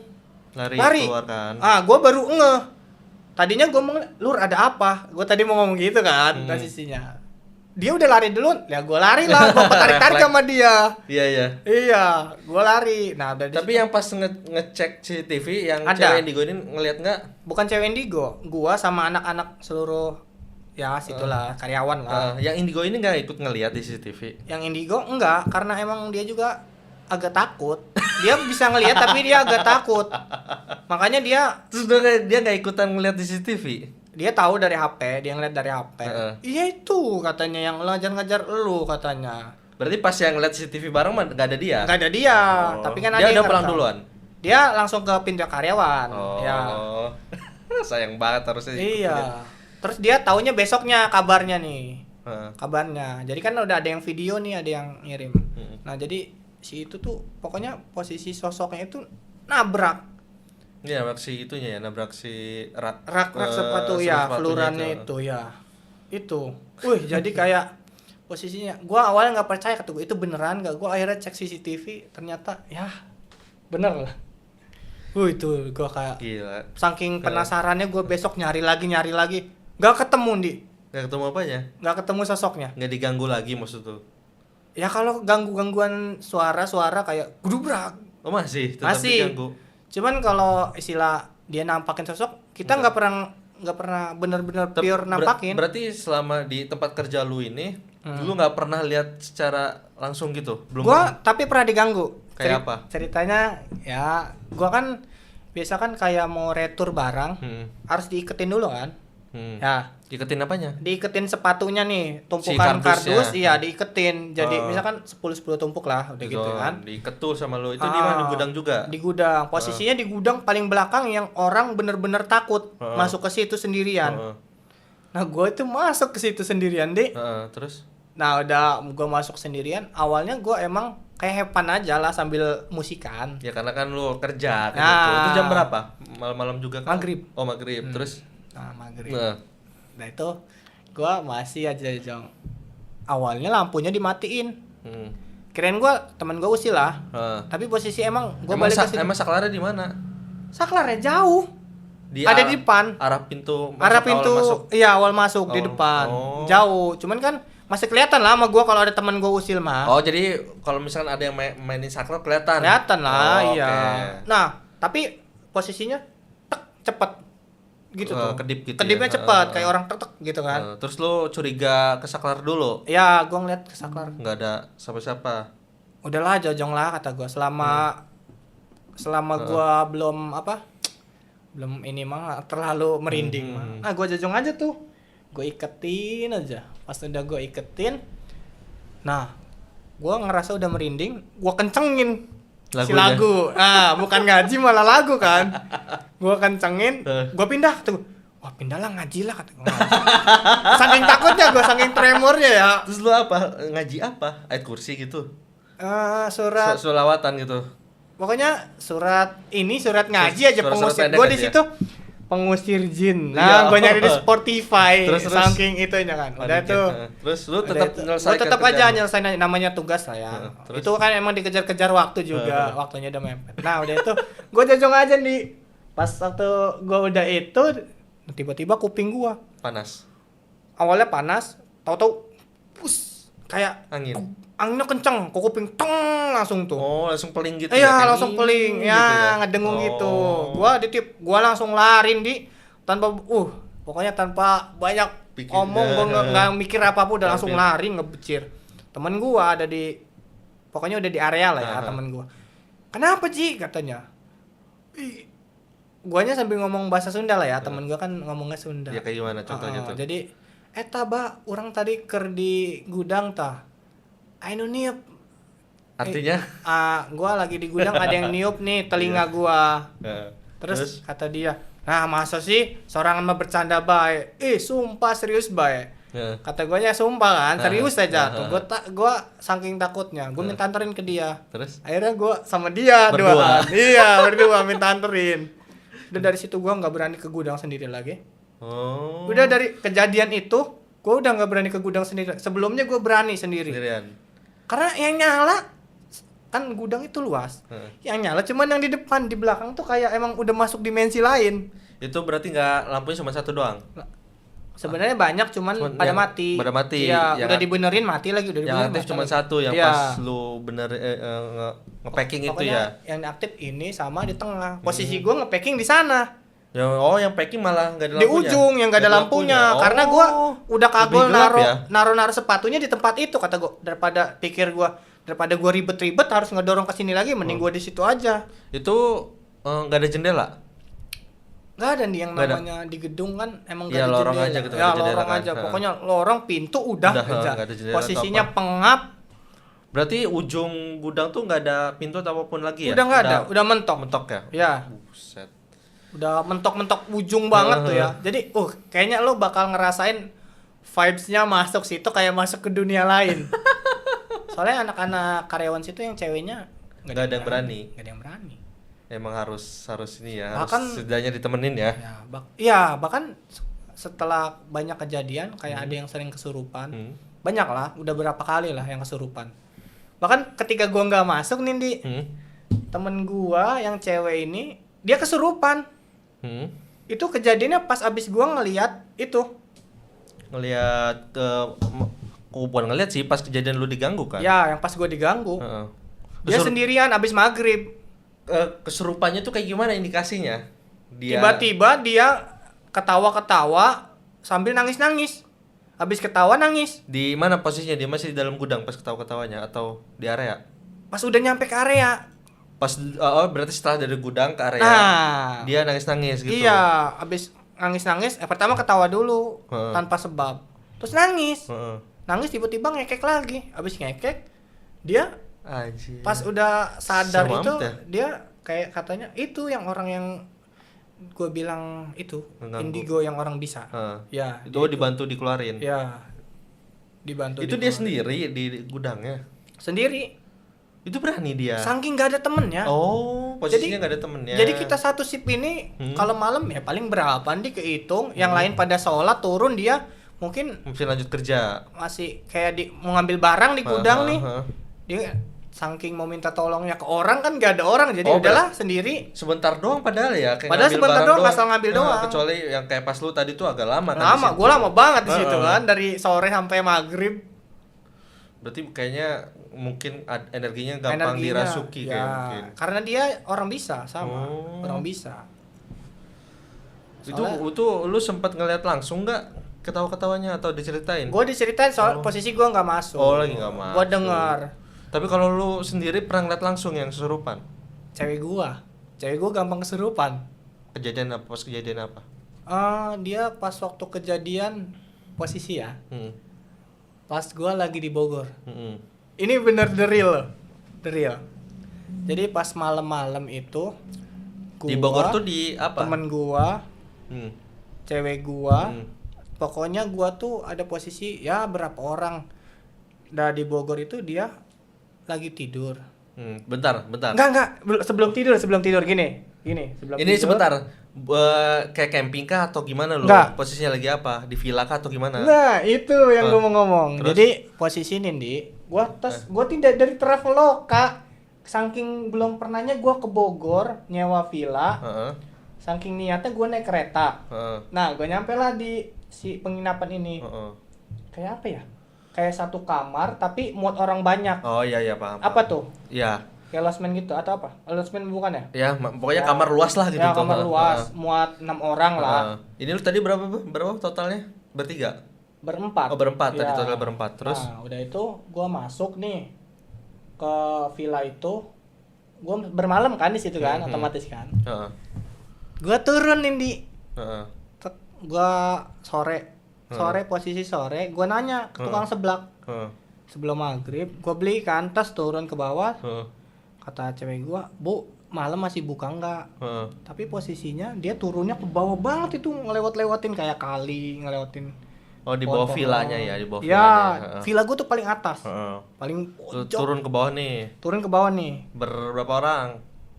lari. Keluar kan. Gua baru ngeh. Tadinya gua ngomong, "Lur, ada apa?" Gua tadi mau ngomong gitu kan posisinya. Dia udah lari dulu, ya gua lari lah, gua tarik sama dia. Iya, gua lari. Nah, tapi yang pas ngecek CCTV yang ada. Cewek Indigo ini ngelihat nggak? Bukan cewek Indigo, gua sama anak-anak seluruh ya situlah karyawan lah. Yang Indigo ini nggak ikut ngelihat di CCTV? Yang Indigo enggak, karena emang dia juga agak takut. Dia bisa ngelihat tapi dia agak takut. Makanya dia nggak ikutan ngelihat di CCTV. Dia tahu dari HP, dia ngeliat dari HP. Iya itu katanya yang ngajar-ngajar lu katanya. Berarti pas yang ngeliat CCTV bareng mah nggak ada dia? Nggak ada dia, tapi kan ada dia yang udah pulang duluan? Dia langsung ke pintu karyawan. Ya. Sayang banget harusnya. Iya. Terus dia taunya besoknya kabarnya nih. kabarnya. Jadi kan udah ada yang video nih, ada yang ngirim. Nah jadi si itu tuh pokoknya posisi sosoknya itu nabrak. Iya, nabrak si itunya ya, nabrak si rak sepatu ya, pelurannya itu ya. Itu. Jadi kayak posisinya gua awalnya nggak percaya, kata gua itu beneran nggak. Gua akhirnya cek CCTV, ternyata ya bener lah. Itu gua kayak gila. Saking penasarannya gua besok nyari lagi nggak ketemu nggak ketemu apanya? Nggak ketemu sosoknya. Nggak diganggu lagi maksud tuh? Ya kalau gangguan suara kayak gudubrak. Oh masih tetap diganggu. Cuman kalau istilah dia nampakin sosok, kita nggak pernah benar-benar pure nampakin. Berarti selama di tempat kerja lu ini, lu nggak pernah lihat secara langsung gitu? Belum. Gua pernah. Tapi pernah diganggu. Kayak apa? Ceritanya ya, gua kan biasa kan kayak mau retur barang, harus diiketin dulu kan. Ya, diiketin apanya? Diiketin sepatunya nih, tumpukan kardus, iya diiketin. Jadi misalkan 10 tumpuk lah, udah gitu kan. Diiket tuh sama lu. Itu di mana, di gudang juga? Di gudang. Posisinya di gudang paling belakang yang orang bener-bener takut masuk ke situ sendirian. Nah, gue itu masuk ke situ sendirian, Dek. Terus? Nah, udah gue masuk sendirian. Awalnya gue emang kayak hepan aja lah sambil musikan. Ya karena kan lu kerja kan gitu. Itu jam berapa? Malam-malam juga kan? Maghrib. Oh, maghrib. Terus? Nah, maghrib. Nah itu gue masih aja Jong. Awalnya lampunya dimatiin. Kirain gue temen gue usil lah. Tapi posisi emang gue balik ke situ. Emang saklarnya di mana? Saklarnya jauh. Ada di depan. Arah pintu. Iya, awal masuk di depan. Jauh. Cuman kan masih kelihatan lah sama gue kalau ada temen gue usil mah. Oh jadi kalau misalkan ada yang mainin saklar kelihatan. Kelihatan lah, iya. Okay. Nah tapi posisinya cepet. Gitu tuh. Kedipnya cepat kayak orang tek gitu kan. Terus lu curiga ke saklar dulu? Ya, gua ngeliat ke saklar. Enggak ada siapa-siapa. Udahlah, jojong lah kata gua. Selama gua belum ini mah terlalu merinding mah. Nah, gua jojong aja tuh. Gua iketin aja. Pas udah gua iketin, nah, gua ngerasa udah merinding, gua kencengin si lagu. Bukan ngaji malah lagu kan. Gua kencengin, gua pindah tuh. Wah, pindahlah ngaji lah kata gua. Saking takutnya gua, saking tremornya ya. Terus lu apa? Ngaji apa? Ayat kursi gitu. Surat sulawatan gitu. Pokoknya surat ngaji aja pengusir. Gua di situ pengusir jin. Nah, gua nyari di Spotify. Terus saking itunya kan. Udah tuh. Terus lu tetap nyelesain. Gua tetap aja nyelesain, namanya tugas lah ya. Itu kan emang dikejar-kejar waktu juga. Waktunya udah mepet. Nah, udah itu gua jojong aja nih. Pas waktu gua udah itu tiba-tiba kuping gua panas. Awalnya panas, tahu-tahu kayak anginnya kenceng, kok kuping teng langsung tuh. Oh, langsung peling gitu. Iya, langsung peling. Ya, gitu ya? Ngedengung gitu. Gua langsung larin tanpa pokoknya tanpa banyak omong, gua enggak mikir apa-apa, udah langsung lari ngebecir. Temen gua pokoknya udah di area lah ya, temen gua. Kenapa, Ji? Katanya. Guanya sambil ngomong bahasa Sunda lah ya, temen gua kan ngomongnya Sunda. Ya kayak gimana contohnya tuh? Jadi, ba, orang tadi di gudang tah. Ayo niup. Artinya? Gua lagi di gudang ada yang niup nih telinga gua. Terus kata dia, nah masa sih seorang mah bercanda baik. Sumpah serius baik. Kata guanya sumpah kan, serius aja tuh. Gua saking takutnya, gua minta anterin ke dia. Terus? Akhirnya gua sama dia berdua. Iya, berdua minta anterin. Udah dari situ gua nggak berani ke gudang sendiri lagi. Udah dari kejadian itu, gua udah nggak berani ke gudang sendiri. Sebelumnya gua berani sendiri. Sendirian. Karena yang nyala kan gudang itu luas. Yang nyala cuman yang di depan, di belakang tuh kayak emang udah masuk dimensi lain. Itu berarti nggak lampunya cuma satu doang? Sebenarnya banyak cuman pada mati. Pada mati. Iya, udah dibenerin mati lagi, udah dibenerin. Yang aktif cuma satu yang pas lu bener nge-packing itu ya. Yang aktif ini sama di tengah. Posisi gua nge-packing di sana. Yang packing malah nggak ada lampunya. Di ujung yang nggak ada lampunya. Karena gua udah kagok naruh sepatunya di tempat itu, kata gua. Daripada gua ribet-ribet harus ngedorong ke sini lagi, mending gua di situ aja. Itu nggak ada jendela? Nggak ada nih yang namanya di gedung kan emang nggak ada jendela. Lorong aja gitu. Ya lorong aja. Pokoknya lorong pintu udah aja. Posisinya pengap. Berarti ujung gudang tuh nggak ada pintu atau apapun lagi ya? Udah nggak ada. Udah mentok. Mentok ya? Ya. Buset. Udah mentok-mentok ujung banget tuh ya. Jadi, kayaknya lo bakal ngerasain vibes-nya masuk situ kayak masuk ke dunia lain. Soalnya anak-anak karyawan situ yang ceweknya nggak ada yang berani. Nggak ada yang berani. Emang harus ini ya, Bahkan, harus setidaknya ditemenin ya. Bahkan setelah banyak kejadian kayak ada yang sering kesurupan. Banyak lah, udah berapa kali lah yang kesurupan. Bahkan ketika gua nggak masuk nih di temen gua yang cewek ini dia kesurupan. Itu kejadiannya pas abis gua ngeliat itu. Bukan ngeliat sih, pas kejadian lu diganggu kan? Ya, yang pas gua diganggu. Dia sendirian abis maghrib. Kesurupannya tuh kayak gimana indikasinya? Tiba-tiba dia ketawa-ketawa sambil nangis-nangis. Abis ketawa nangis. Di mana posisinya? Dia masih di dalam gudang pas ketawa-ketawanya atau di area? Pas udah nyampe ke area. Berarti setelah dari gudang ke area, dia nangis-nangis gitu. Iya, abis nangis-nangis, pertama ketawa dulu tanpa sebab. Terus nangis. Nangis tiba-tiba ngekek lagi. Abis ngekek, dia pas udah sadar itu ya? Dia kayak katanya itu yang orang yang gue bilang itu indigo yang orang bisa. Ya, itu dibantu dikeluarin. Ya. Dibantu. Itu dia sendiri di gudangnya. Sendiri. Itu berani dia. Saking gak ada temennya. Posisinya gak ada temennya. Jadi kita satu shift ini kalau malam ya paling berapa nih kehitung. Yang lain pada sholat turun, dia mungkin masih lanjut kerja. Masih kayak mau ngambil barang di gudang nih. Dia saking mau minta tolongnya ke orang kan gak ada orang, jadi udahlah sendiri. Sebentar doang padahal ya, kayak padahal sebentar doang, asal ngambil doang. Kecuali yang kayak pas lu tadi tuh agak lama kan. Lama, gue lama banget di situ kan, dari sore sampai maghrib. Berarti kayaknya mungkin energinya gampang dirasuki ya, kayak mungkin. Karena dia orang bisa sama, orang bisa. Itu lu sempat ngeliat langsung nggak ketawa-ketawanya atau diceritain? Gue diceritain soal posisi gue nggak masuk. Lagi nggak masuk. Gue dengar. Tapi kalau lu sendiri pernah ngeliat langsung yang kesurupan? Cewek gue gampang kesurupan. Kejadian apa? Pas kejadian apa? Dia pas waktu kejadian posisi ya. Pas gue lagi di Bogor. Ini bener the real. Jadi pas malam-malam itu di Bogor tuh di apa? Temen gue, cewek gue, pokoknya gue tuh ada posisi ya berapa orang. Di Bogor itu dia lagi tidur. Bentar. Enggak, sebelum tidur gini. Sebelum ini tidur, sebentar. Kayak camping kah atau gimana lu? Enggak. Posisinya lagi apa? Di villa kah atau gimana? Nah, itu yang gue mau ngomong. Terus? Jadi posisi ini, gue tidak dari Traveloka. Saking belum pernahnya gue ke Bogor nyewa villa. Saking niatnya gue naik kereta. Nah, gue nyampe lah di si penginapan ini. Kayak apa ya? Kayak satu kamar tapi muat orang banyak. Oh iya paham. Apa tuh? Iya. Kayak losmen gitu atau apa? Losmen bukan ya? Ya, pokoknya kamar luas lah gitu. Ya, kamar luas, muat 6 orang lah. Ini lu tadi berapa totalnya? Bertiga? Berempat. Berempat, tadi total berempat. Terus? Nah, udah itu gua masuk nih ke villa itu. Gua bermalam kan di situ kan, otomatis kan. Gua turun nih gua sore, posisi sore, gua nanya ke tukang seblak. Sebelum maghrib, gua beli kan tas, turun ke bawah. Kata cewek gua, "Bu, malam masih buka enggak?" Tapi posisinya dia turunnya ke bawah banget itu, ngelewat-lewatin kayak kali, ngelewatin. Di bawah villanya ya, di bawah villanya. Villa gua tuh paling atas. Paling pojok. Turun ke bawah nih. Berapa orang?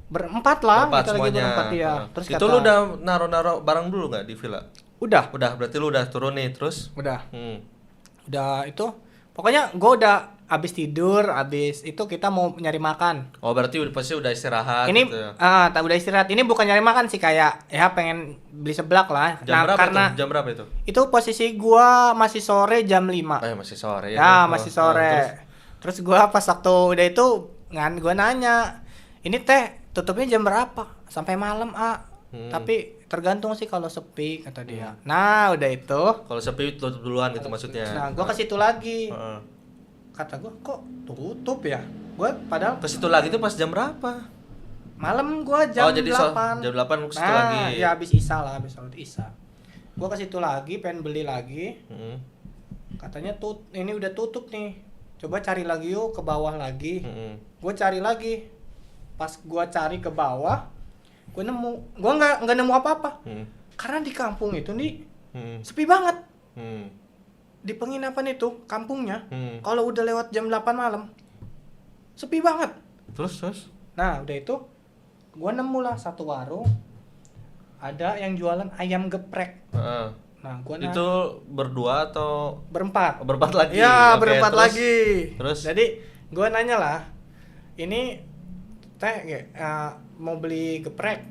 Berempat lah, kita lagi berempat ya. Terus itu lu udah naruh barang dulu enggak di villa? Udah, berarti lu udah turun nih, terus? Udah. Udah itu. Pokoknya gua udah abis tidur, abis itu kita mau nyari makan. Berarti pasti udah istirahat. Ini gitu ya? udah istirahat. Ini bukan nyari makan sih, kayak ya pengen beli seblak lah. Jam berapa itu? Itu posisi gua masih sore jam 5. Masih sore ya. Ya, masih sore. Terus gua pas waktu udah itu gua nanya, "Ini teh tutupnya jam berapa?" "Sampai malam, A." Tapi tergantung sih kalau sepi, kata dia. Nah, udah itu. Kalau sepi tutup duluan gitu maksudnya. Nah, gua ke situ lagi. Kata gue, kok tutup ya? Gue padahal ke situ lagi itu pas jam berapa? Malam gue jam 8. Jam 8 ke situ lagi. Ya habis isya lah, habis sholat isya. Gue ke situ lagi, pengen beli lagi. Katanya ini udah tutup nih. Coba cari lagi yuk, ke bawah lagi. Gue cari lagi. Pas gue cari ke bawah, gue nggak nemu apa-apa. Karena di kampung itu nih sepi banget. di penginapan itu kampungnya kalau udah lewat jam 8 malam sepi banget. Terus? Nah udah itu gua nemu lah satu warung ada yang jualan ayam geprek. Nah gua itu berdua atau berempat lagi? Ya Oke, berempat terus? lagi. Terus Jadi gua nanya lah, ini teh mau beli geprek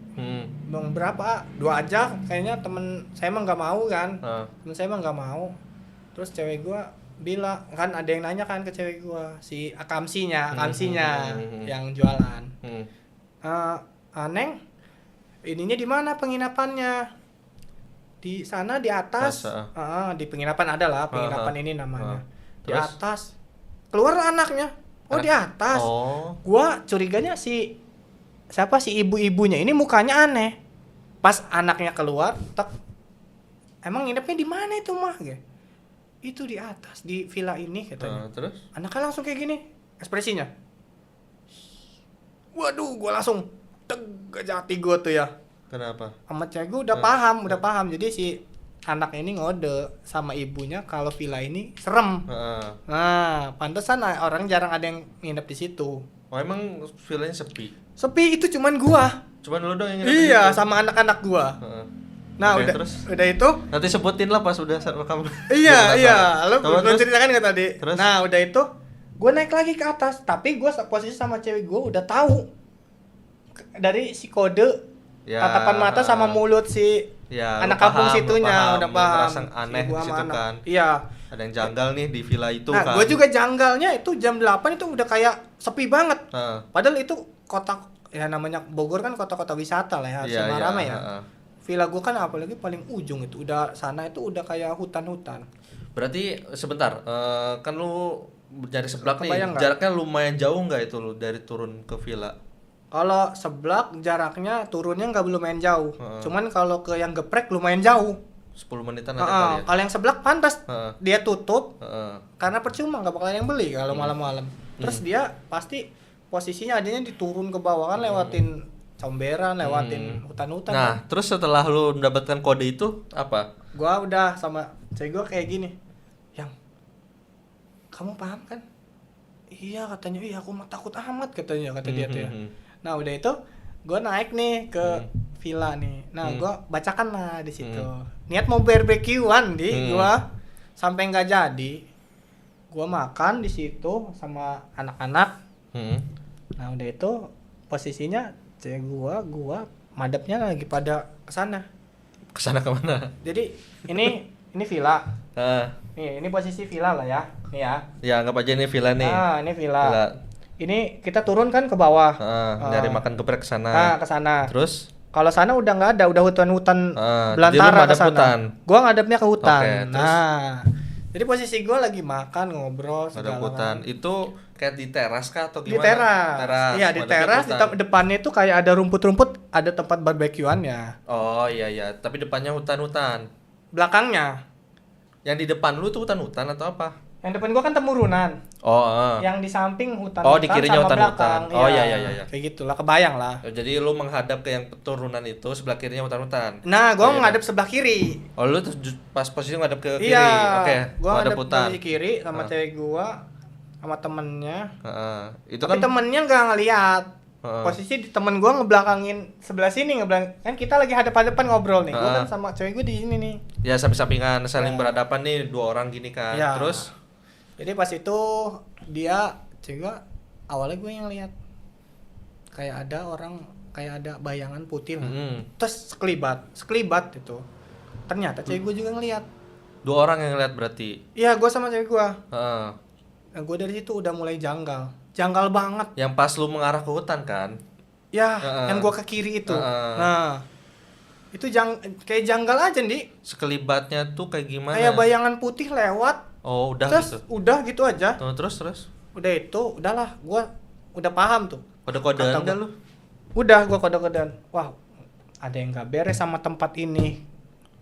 bang berapa? 2 aja kayaknya. Temen saya mah nggak mau kan. Temen saya mah nggak mau. Terus cewek gua bilang kan, ada yang nanya kan ke cewek gua, si akamsinya yang jualan. Neng, ininya di mana penginapannya? Di sana di atas. Di penginapan ada lah, penginapan ini namanya. Di Terus? atas. Keluar anaknya. Oh, di atas. Gua curiganya si ibu-ibunya ini mukanya aneh. Pas anaknya keluar, tek. Emang nginepnya di mana itu mah? Itu di atas di villa ini katanya. Terus? Anaknya langsung kayak gini ekspresinya. Waduh, gua langsung aja hati gua tuh ya. Kenapa? Sama cewek gua udah paham. Jadi si anak ini ngode sama ibunya kalau villa ini serem. Nah, pantesan orang jarang ada yang nginep di situ. Oh, emang villanya sepi? Sepi itu cuman gua. Cuman lu dong yang nginep? Iya, sama anak-anak gua. Nah, Oke, udah itu nanti sebutin lah pas udah rekam. Iya, lu ceritakan kan tadi. Terus? Nah, udah itu gue naik lagi ke atas, tapi gue posisi sama cewek gue udah tahu dari si kode tatapan mata sama mulut si anak kampung situnya udah paham. Merasa aneh di situ kan. Iya. Ada yang janggal nih di villa itu kan. Nah, gue juga janggalnya itu jam 8 itu udah kayak sepi banget. Padahal itu kota ya namanya Bogor kan kota-kota wisata lah ya, harusnya ramai ya. Villa gue kan apalagi paling ujung itu udah sana itu udah kayak hutan-hutan. Berarti sebentar, kan lu dari seblak nih, Kebayang jaraknya lumayan jauh nggak itu lu dari turun ke villa? Kalau seblak jaraknya turunnya nggak lumayan jauh, cuman kalau ke yang geprek lumayan jauh. 10 menitan ada kali ya? Kalau yang seblak pantas dia tutup, karena percuma nggak bakal yang beli kalau malam-malam. Terus dia pasti posisinya adanya diturun ke bawah kan lewatin Comberan, lewatin hutan-hutan. Nah, kan? terus setelah lu mendapatkan kode itu apa? Gua udah sama cewek gua kayak gini. Yang kamu paham kan? Iya katanya, iya aku mah takut amat katanya, kata dia tuh ya. Nah, udah itu gua naik nih ke villa nih. Nah, gua bacakan lah di situ. Niat mau barbekyuan gua sampai nggak jadi. Gua makan di situ sama anak-anak. Nah, udah itu posisinya cewek gua madepnya lagi pada kesana. Kesana kemana? Jadi ini villa. Nih, ini posisi villa lah ya. Nih ya. Ya, anggap aja ini villa nih. Nah, ini villa. Ini kita turun kan ke bawah. Nyari makan geprek ke sana. Nah, ke sana. Terus? Kalau sana udah nggak ada, udah hutan-hutan belantara ke sana. Hutan. Gua ngadepnya ke hutan. Oke, terus? Nah, jadi posisi gua lagi makan, ngobrol segala hutan. Itu kayak di teras kah atau di gimana? teras. Iya, di teras. Di depannya itu kayak ada rumput-rumput, ada tempat barbekyuannya. Oh iya, tapi depannya hutan-hutan. Belakangnya. Yang di depan lu tuh hutan-hutan atau apa? Yang depan gua kan temurunan. Yang di samping hutan. Oh, di kirinya hutan-hutan. Oh iya. Kayak gitulah, kebayang lah. Jadi lu menghadap ke yang turunan itu, sebelah kirinya hutan-hutan. Nah, gua ngadep sebelah kiri. Oh, lu tuh pas posisi ngadep ke kiri. Iya. Oke. Gua ngadep hutan di kiri sama cewek gua sama temennya. Itu tapi kan temennya nggak ngelihat. Posisi di temen gua ngebelakangin sebelah sini, kan kita lagi hadap-hadapan ngobrol nih. Gua kan sama cewek gua di sini nih. Ya, samping-sampingan saling berhadapan nih, 2 orang gini kan. Ya. Terus jadi pas itu dia cewek gua awalnya gue yang lihat kayak ada bayangan putih lah. Terus sekelibat itu. Ternyata cewek gue juga ngelihat. 2 orang yang ngeliat berarti. Iya, gue sama cewek gue. Nah, gue dari situ udah mulai janggal banget. Yang pas lu mengarah ke hutan kan? Ya, yang gue ke kiri itu. Nah, itu kayak janggal aja nih. Sekelibatnya tuh kayak gimana? Kayak bayangan putih lewat. Oh, udah terus, gitu. Udah gitu aja. Terus. Udah itu, udahlah, gue udah paham tuh. Kode-kodean enggak lu? Udah, gue kode-kodean. Wah, ada yang gak beres sama tempat ini.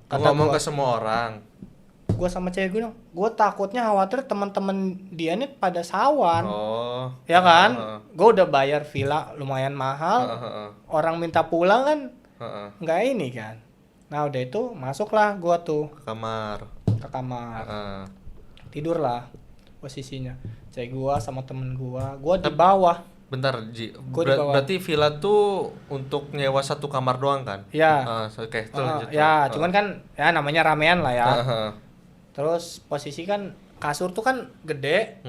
Ngomong ke semua orang. Gue sama cewek gue dong, gue takutnya khawatir teman-teman dia nih pada sawan. Ya kan? Gue udah bayar villa lumayan mahal. Orang minta pulang kan nggak ini kan. Nah udah itu masuklah gue tuh ke kamar. tidur lah posisinya. Cewek gua sama temen gua di bawah. Bentar, Ji. Gua di bawah. Berarti villa tuh untuk nyewa satu kamar doang kan? Ya. Oke, itu lanjut. Ya, cuman kan ya namanya ramean lah ya. Heeh. Terus posisi kan kasur tuh kan gede.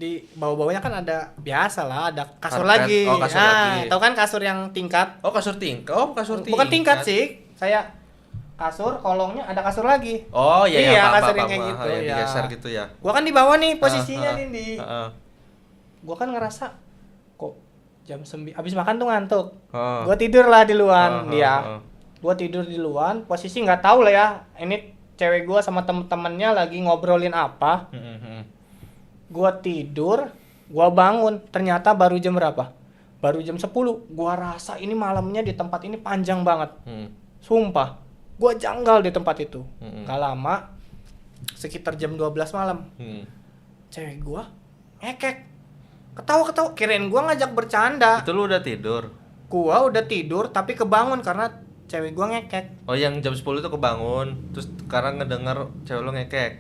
Di bawah-bawahnya kan ada biasa lah, ada kasur Karpet. lagi. Oh, kasur lagi. Tahu kan kasur yang tingkat? Oh, kasur tingkat. Bukan tingkat sih. Kayak kasur, kolongnya ada kasur lagi. Oh, iya, iya, apa, kasur apa, yang kayak apa, gitu yang ya. digeser gitu ya. Gua kan di bawah nih posisinya nih di. Gua kan ngerasa kok jam 9 habis makan tuh ngantuk. Gua tidur lah di luar dia. Gua tidur di luar, posisi nggak tahu lah ya. Ini cewek gua sama temen-temennya lagi ngobrolin apa. Gua tidur, gua bangun, ternyata baru jam berapa? Baru jam 10. Gua rasa ini malamnya di tempat ini panjang banget. Sumpah. Gua janggal di tempat itu. Gak lama, sekitar jam 12 malam. Cewek gua ngekek. Ketawa-ketawa, kirain gua ngajak bercanda. Itu lu udah tidur? Gua udah tidur tapi kebangun karena cewek gua ngekek. Oh, yang jam 10 itu kebangun, terus sekarang ngedenger cewek lu ngekek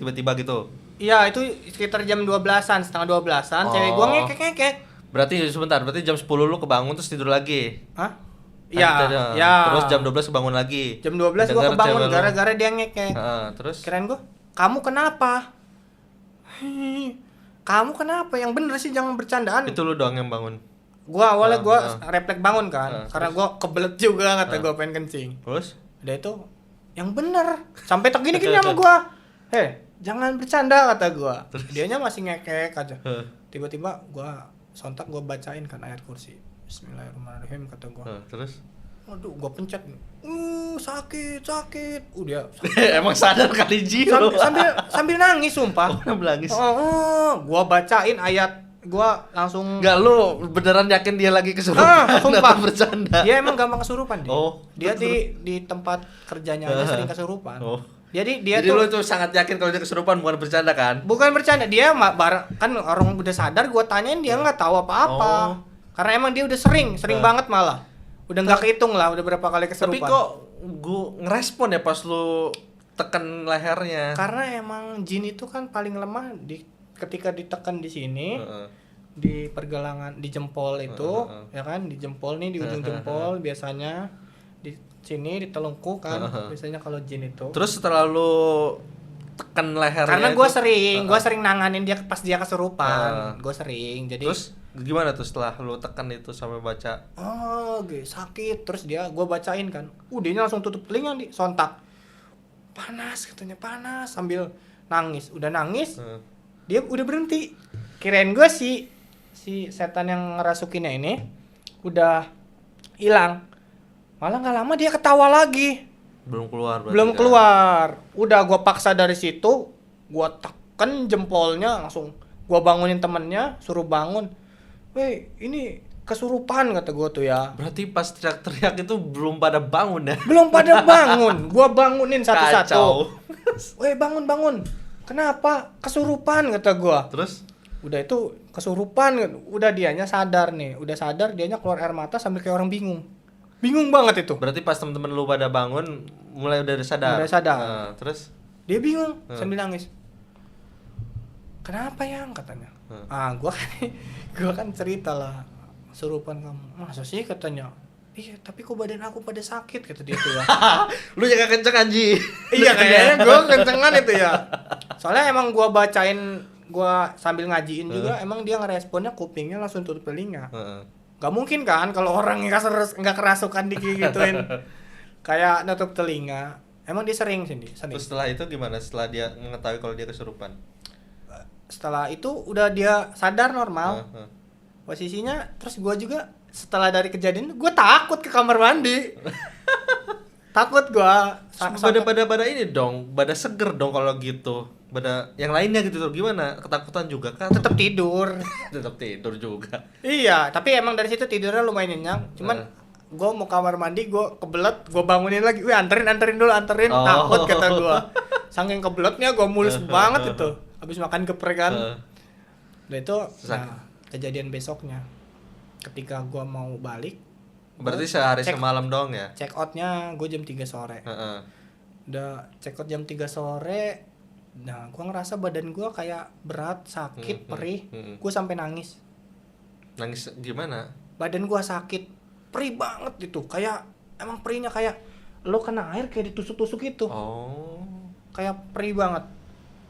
tiba-tiba gitu? Iya, itu sekitar jam 12-an, setengah 12-an, cewek gua ngekek-ngekek. Berarti sebentar, berarti jam 10 lu kebangun terus tidur lagi? Hah? Kan Iya, ya. Terus jam 12 kebangun lagi? Jam 12 gua kebangun gara-gara dia ngekek. Terus? Kirain gua, kamu kenapa? Kamu kenapa? Yang bener sih, jangan bercandaan. Itu lu doang yang bangun? Gua awalnya refleks bangun kan, karena gua kebelet juga kata gua pengen kencing. Terus? Udah itu, yang bener. Sampai tak gini-gini sama gua. Jangan bercanda kata gua. Dianya masih ngekek aja. Tiba-tiba gua sontak gua bacain kan ayat kursi. Bismillahirrahmanirrahim kata gua. Terus? Aduh, gua pencet. Sakit. Udah. Emang sadar kali Ji. Sambil nangis sumpah. Nangis. Gua bacain ayat, gua langsung enggak, lu beneran yakin dia lagi kesurupan? Sumpah. Bercanda. Dia emang gampang kesurupan dia. Dia betul. di tempat kerjanya aja sering kesurupan. Jadi lu tuh sangat yakin kalau dia kesurupan, bukan bercanda kan? Bukan bercanda, dia kan orang udah sadar, gua tanyain dia nggak tahu apa-apa. Karena emang dia udah sering banget malah. Udah nggak kehitung lah, udah berapa kali kesurupan. Tapi kok gua ngerespon ya pas lu tekan lehernya? Karena emang jin itu kan paling lemah ketika ditekan di sini, di pergelangan, di jempol itu, ya kan, di jempol nih, di ujung jempol biasanya, di sini di telungkup kan, biasanya kalau jin itu. Terus setelah lu tekan lehernya? Karena gue sering nanganin dia pas dia kesurupan, gue sering. Jadi terus gimana tuh setelah lu tekan itu sampai baca? Sakit. Terus gue bacain kan, dia langsung tutup telinga sontak. Panas katanya, panas, sambil nangis. Udah nangis, dia udah berhenti. Kirain gue si setan yang ngerasukinnya ini udah hilang. Malah nggak lama dia ketawa lagi. Belum keluar. Udah gua paksa dari situ, gua tekan jempolnya, langsung gua bangunin temennya, suruh bangun. Weh, ini kesurupan kata gua tuh ya. Berarti pas teriak-teriak itu belum pada bangun ya? Belum pada bangun. Gua bangunin satu-satu. Kacau. Weh, bangun. Kenapa? Kesurupan kata gua. Terus? Udah itu kesurupan, udah dianya sadar nih. Udah sadar, dianya keluar air mata sambil kayak orang bingung. Bingung banget itu. Berarti pas temen-temen lu pada bangun mulai udah sadar. Terus dia bingung sambil nangis. Kenapa yang katanya? Gua kan cerita lah kesurupan kamu. Masa sih katanya? Iya, tapi kok badan aku pada sakit kata dia tuh ya. Lu jaga kenceng Anji. Iya kayaknya gua kencengan itu ya. Soalnya emang gua bacain, gua sambil ngajiin juga, emang dia ngeresponnya kupingnya langsung tutup telinga. Gak mungkin kan kalau orang nggak kerasukan digituin kayak nutup telinga. Emang dia sering. Terus setelah itu gimana? Setelah dia mengetahui kalau dia kesurupan? Setelah itu udah dia sadar normal posisinya. Terus gue juga setelah dari kejadian gue takut ke kamar mandi. Takut gue. Pada ini dong, pada seger dong kalau gitu. Pada yang lainnya gitu tuh gimana? Ketakutan juga kan? Tetap tidur. Tetap tidur juga. Iya, tapi emang dari situ tidurnya lumayan nyenyak. Cuman gue mau kamar mandi, gue kebelet, gue bangunin lagi. Wih, anterin dulu. Takut kata gue. Saking kebeletnya gue mulus banget itu. Habis makan geprek kan. Udah itu kejadian besoknya. Ketika gue mau balik. Berarti sehari semalam doang ya? Check outnya gue jam 3 sore. Udah check out jam 3 sore. Nah, gua ngerasa badan gua kayak berat, sakit, perih. Gua sampai nangis. Nangis gimana? Badan gua sakit, perih banget itu. Kayak emang perihnya kayak lo kena air kayak ditusuk-tusuk gitu. Oh. Kayak perih banget.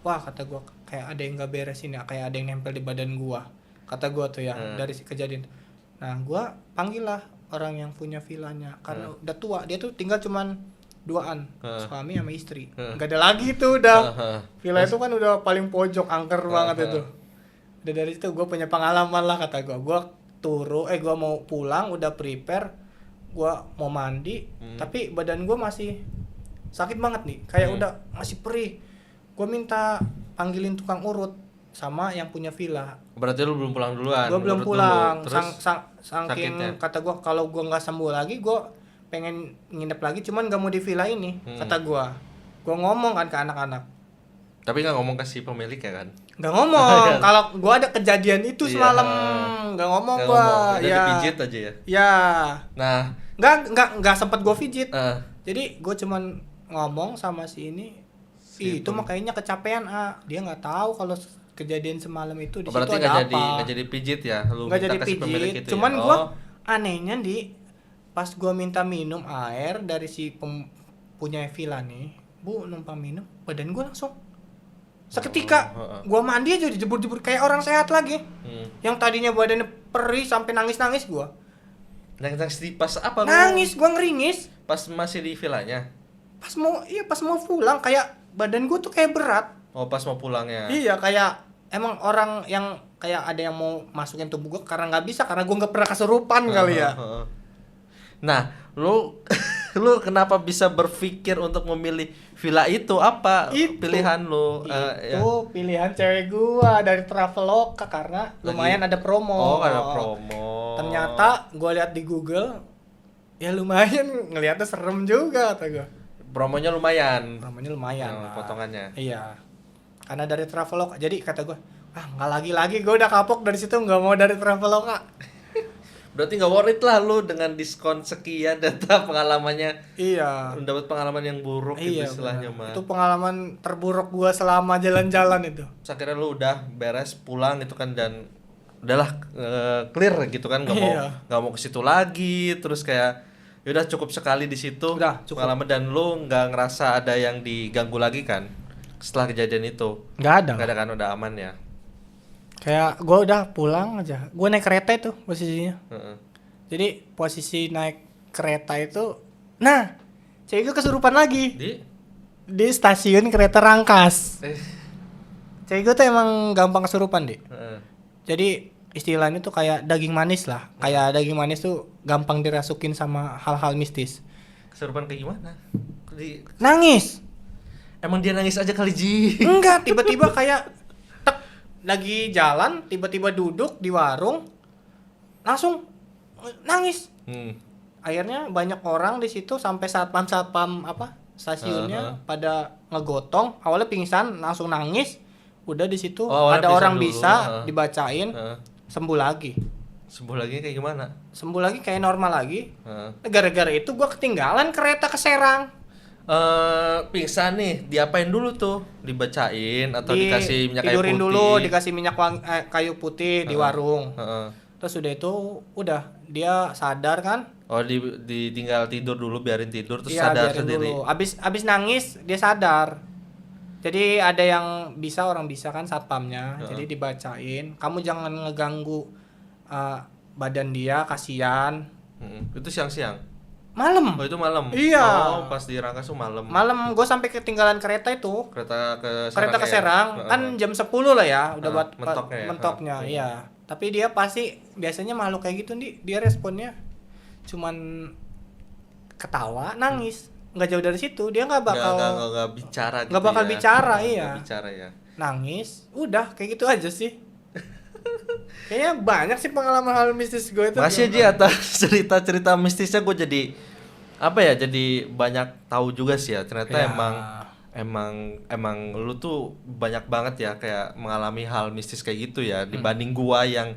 Wah, kata gua kayak ada yang gak beres ini, kayak ada yang nempel di badan gua. Kata gua tuh ya, dari si kejadian. Nah, gua panggil lah orang yang punya villanya karena udah tua. Dia tuh tinggal cuman 2an, suami sama istri. Gak ada lagi tuh udah. Villa itu kan udah paling pojok, angker banget itu. Udah dari situ gue punya pengalaman lah, kata gue gue mau pulang udah prepare, gue mau mandi, tapi badan gue masih sakit banget nih, kayak udah masih perih. Gue minta panggilin tukang urut sama yang punya villa. Berarti lu belum pulang duluan? Gue belum pulang, sakitnya? saking kata gue kalau gue nggak sembuh lagi gue pengen nginep lagi, cuman nggak mau di villa ini, kata gue ngomong kan ke anak-anak. Tapi nggak ngomong ke si pemilik ya kan? Nggak ngomong. Kalau gua ada kejadian itu semalam, nggak ngomong gua. Udah dipijit aja ya? Ya. Nah. Nggak sempat gua pijit. Jadi gua cuman ngomong sama si ini. Itu mah kayaknya kecapean, dia nggak tahu kalau kejadian semalam itu di situ ada apa. Nggak jadi pijit ya? Lu nggak jadi pijit. Pemilik itu cuman ya? Gua anehnya pas gua minta minum air dari si punya villa nih, Bu numpang minum, badan gua langsung seketika gua mandi aja dijebur-jebur kayak orang sehat lagi. Yang tadinya badannya perih sampai nangis-nangis gua. Nangis di pas apa? Nangis, gua ngeringis. Pas masih di villanya? Pas mau pulang kayak badan gua tuh kayak berat. Oh, pas mau pulangnya. Iya, kayak emang orang yang kayak ada yang mau masukin tubuh gua karena nggak bisa, karena gua nggak pernah kesurupan kali ya. Nah, lu kenapa bisa berpikir untuk memilih villa itu? Apa pilihan lu? Pilihan cewek gua dari Traveloka karena lumayan ada promo. Oh, ada promo. Ternyata gua lihat di Google, ya lumayan, ngelihatnya serem juga kata gua. Promonya lumayan. Lah. Potongannya. Iya. Karena dari Traveloka. Jadi kata gua, nggak lagi gua udah kapok dari situ, nggak mau dari Traveloka. Berarti nggak worth it lah lu dengan diskon sekian data pengalamannya. Iya. Dapat pengalaman yang buruk gitu istilahnya mah. Itu pengalaman terburuk gua selama jalan-jalan itu. Akhirnya lu udah beres pulang gitu kan dan udahlah clear gitu kan, nggak mau ke situ lagi, terus kayak yaudah cukup sekali di situ pengalaman dan lu nggak ngerasa ada yang diganggu lagi kan setelah kejadian itu? Nggak ada kan, udah aman ya. Kayak gue udah pulang aja. Gue naik kereta itu posisinya. Jadi posisi naik kereta itu, nah, cewek gue kesurupan lagi. Di stasiun kereta Rangkas. Cewek gue tuh emang gampang kesurupan, Di. Jadi istilahnya tuh kayak daging manis lah. Kayak daging manis tuh gampang dirasukin sama hal-hal mistis. Kesurupan kayak gimana? Nangis. Emang dia nangis aja kali, Ji? Enggak, tiba-tiba kayak lagi jalan, tiba-tiba duduk di warung, langsung nangis. Akhirnya banyak orang di situ sampai satpam stasiunnya pada ngegotong. Awalnya pingsan, langsung nangis. Udah di situ ada orang dulu. Bisa dibacain, sembuh lagi. Sembuh lagi kayak gimana? Sembuh lagi kayak normal lagi. Gara-gara itu gua ketinggalan kereta ke Serang. Pingsan nih, diapain dulu tuh? Dibacain atau dikasih minyak kayu putih? Tidurin dulu, dikasih minyak kayu putih di warung. Terus udah itu, udah dia sadar kan? Oh, ditinggal tidur dulu, biarin tidur terus sadar sendiri. Dulu. Abis nangis dia sadar. Jadi ada yang orang bisa kan satpamnya. Jadi dibacain, kamu jangan ngeganggu badan dia, kasihan. Itu siang-siang. Malam. Oh, itu malam. Iya. Oh, pas di Rangkas tuh malam. Malam, gue sampai ketinggalan kereta itu. Kereta ke Serang. Kan jam 10 lah ya, udah buat mentoknya. Iya. Tapi dia pasti biasanya makhluk kayak gitu nih, dia responnya cuman ketawa, nangis. Nggak jauh dari situ, dia nggak bakal bicara gitu. Nggak bakal bicara, iya. Nggak bicara ya. Nangis, udah kayak gitu aja sih. Kayaknya banyak sih pengalaman hal mistis gue itu. Masih aja atas cerita-cerita mistisnya gue jadi jadi banyak tahu juga sih ya. Ternyata emang lu tuh banyak banget ya kayak mengalami hal mistis kayak gitu ya, dibanding gua yang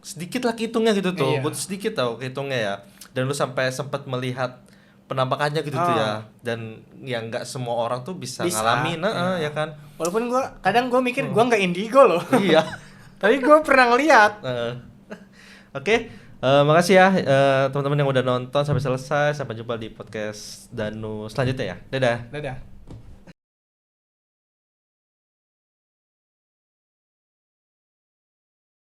sedikit lah kehitungnya gitu tuh. Gue sedikit tau kehitungnya ya. Dan lu sampai sempat melihat penampakannya gitu tuh ya, dan yang nggak semua orang tuh bisa ngalamin, ya kan. Walaupun kadang gue mikir gue nggak indigo loh. Iya. Tapi gue pernah ngeliat. Oke, makasih ya teman-teman yang udah nonton sampai selesai. Sampai jumpa di podcast Danu selanjutnya ya. Dadah. Dadah.